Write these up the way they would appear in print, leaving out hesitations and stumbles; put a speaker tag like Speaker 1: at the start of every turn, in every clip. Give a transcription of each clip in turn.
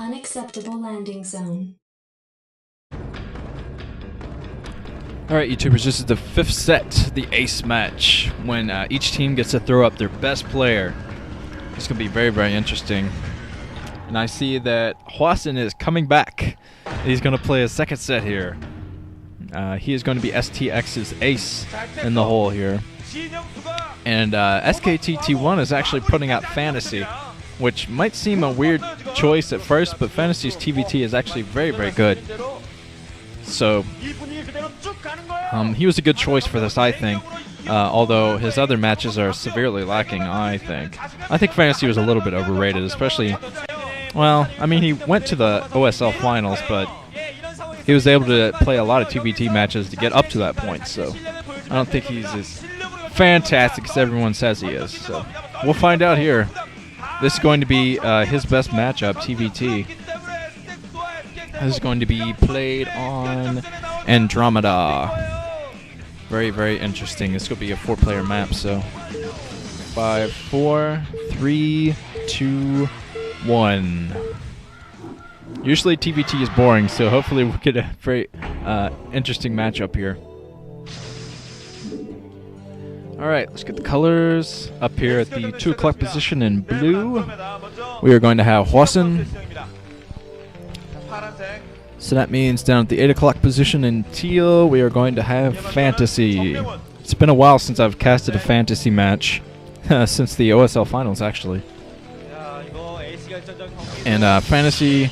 Speaker 1: Unacceptable landing zone.
Speaker 2: Alright, YouTubers, this is the 5th set, the ace match, when each team gets to throw up their best player. It's going to be very, very interesting. And I see that HWASIN is coming back. He's going to play a second set here. He is going to be STX's ace in the hole here. And SKTT1 is actually putting out Fantasy, which might seem a weird choice at first, but Fantasy's TVT is actually very, very good. So, he was a good choice for this, I think. Although his other matches are severely lacking, I think. I think Fantasy was a little bit overrated, especially... Well, I mean, he went to the OSL finals, but he was able to play a lot of TVT matches to get up to that point, so I don't think he's as fantastic as everyone says he is. So we'll find out here. This is going to be his best matchup, TVT. This is going to be played on Andromeda. Very, very interesting. This will be a 4-player map, so 5, 4, 3, 2, 1. Usually TVT is boring, so hopefully we'll get a very interesting matchup here. Alright, let's get the colors up here at the 2 o'clock position in blue. We are going to have HWASIN. So that means down at the 8 o'clock position in teal, we are going to have Fantasy. It's been a while since I've casted a Fantasy match, since the OSL finals actually. And Fantasy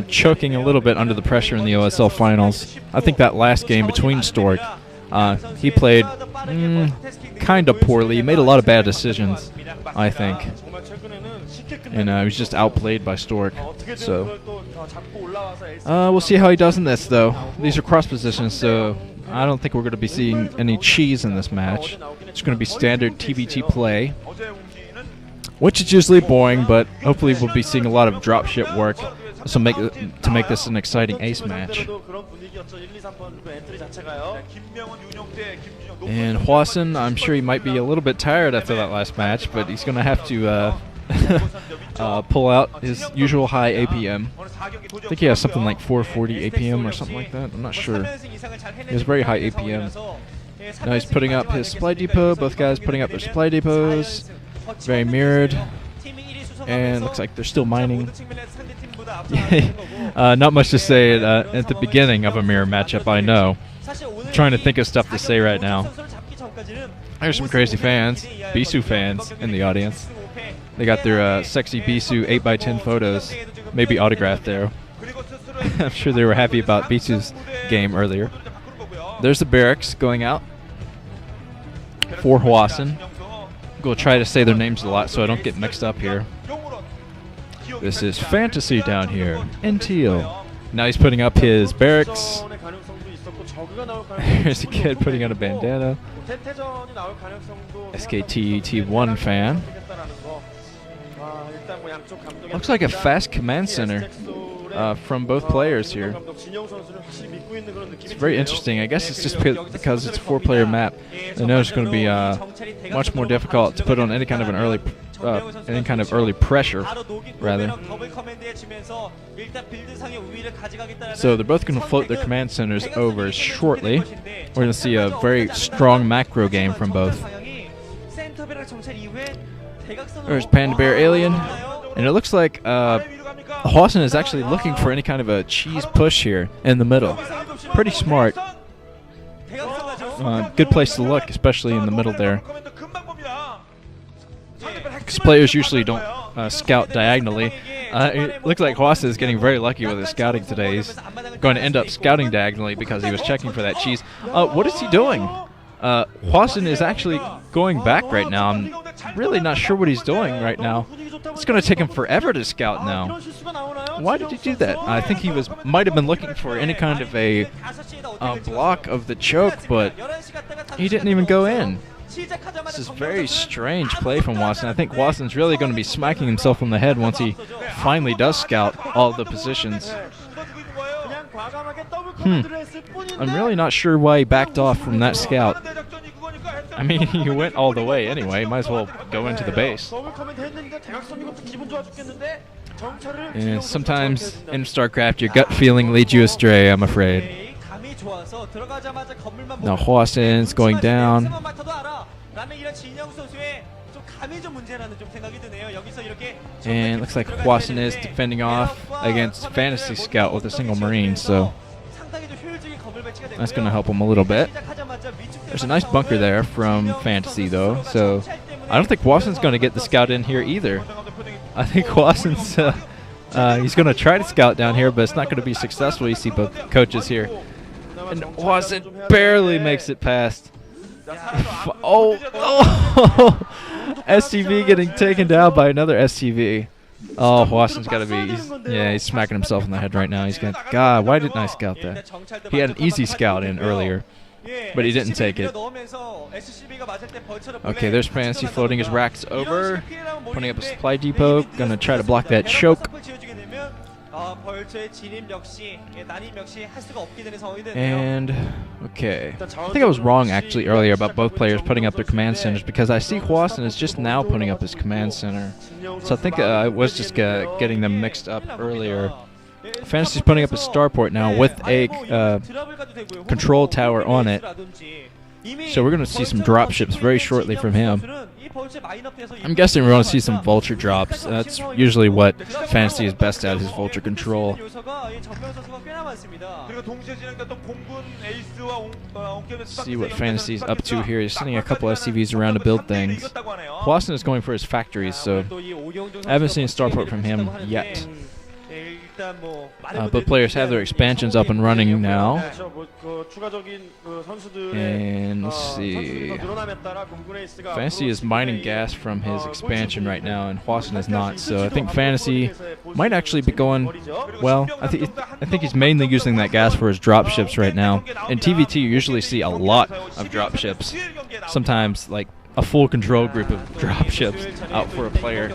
Speaker 2: choking a little bit under the pressure in the OSL finals. I think that last game between Stork, he played kind of poorly. He made a lot of bad decisions, I think. And he was just outplayed by Stork. So we'll see how he does in this, though. These are cross positions, so I don't think we're going to be seeing any cheese in this match. It's going to be standard TVT play, which is usually boring, but hopefully we'll be seeing a lot of dropship work to make this an exciting ace match. And HWASIN, I'm sure he might be a little bit tired after that last match, but he's going to have to pull out his usual high APM. I think he has something like 440 APM or something like that. I'm not sure. He has very high APM. Now he's putting up his supply depot. Both guys putting up their supply depots. Very mirrored. And looks like they're still mining. Not much to say at the beginning of a mirror matchup, I know. I'm trying to think of stuff to say right now. There's some crazy fans, Bisu fans, in the audience. They got their sexy Bisu 8x10 photos, maybe autographed there. I'm sure they were happy about Bisu's game earlier. There's the barracks going out for HWASIN. I'm going to try to say their names a lot so I don't get mixed up here. This is Fantasy down here in teal. Now he's putting up his barracks. Here's a kid putting on a bandana. SKTT1 fan. Looks like a fast command center from both players here. It's very interesting. I guess it's just because it's a 4-player map. I know it's going to be much more difficult to put on any kind of early pressure, rather. So they're both going to float their command centers over shortly. We're going to see a very strong macro game from both. There's Panda Bear Alien, and it looks like HWASIN is actually looking for any kind of a cheese push here in the middle. Pretty smart. Good place to look, especially in the middle there. Because players usually don't scout diagonally. It looks like HWASIN is getting very lucky with his scouting today. He's going to end up scouting diagonally because he was checking for that cheese. What is he doing? HWASIN is actually going back right now. I'm really not sure what he's doing right now. It's going to take him forever to scout now. Why did he do that? I think he might have been looking for any kind of a block of the choke, but he didn't even go in. This is very strange play from HWASIN. I think HWASIN's really going to be smacking himself on the head once he finally does scout all the positions. I'm really not sure why he backed off from that scout. I mean, he went all the way anyway. Might as well go into the base. And sometimes in StarCraft, your gut feeling leads you astray, I'm afraid. Now HWASIN's going down. And looks like HWASIN is defending off against Fantasy Scout with a single Marine, so that's going to help him a little bit. There's a nice bunker there from Fantasy, though, so I don't think HWASIN's going to get the scout in here either. I think HWASIN's he's going to try to scout down here, but it's not going to be successful. You see both coaches here. And HWASIN barely makes it past. Oh! STV getting taken down by another STV. Oh, HWASIN's got to be. He's smacking himself in the head right now. He's going, God, why didn't I scout that? He had an easy scout in earlier, but he didn't take it. Okay, there's Fantasy floating his racks over, putting up a supply depot. Gonna try to block that choke. And okay, I think I was wrong actually earlier about both players putting up their command centers, because I see HWASIN is just now putting up his command center. So I think I was just getting them mixed up earlier. Fantasy's putting up a starport now with a control tower on it. So we're going to see some drop ships very shortly from him. I'm guessing we're going to see some vulture drops. That's usually what Fantasy is best at, his vulture control. See what Fantasy's up to here. He's sending a couple SCVs around to build things. HWASIN is going for his factories, so I haven't seen a starport from him yet. Both players have their expansions up and running now. And let's see. Fantasy is mining gas from his expansion right now, and HWASIN is not. So I think Fantasy might actually be going. Well, I think he's mainly using that gas for his drop ships right now. In TVT, you usually see a lot of drop ships. Sometimes like a full control group of drop ships out for a player.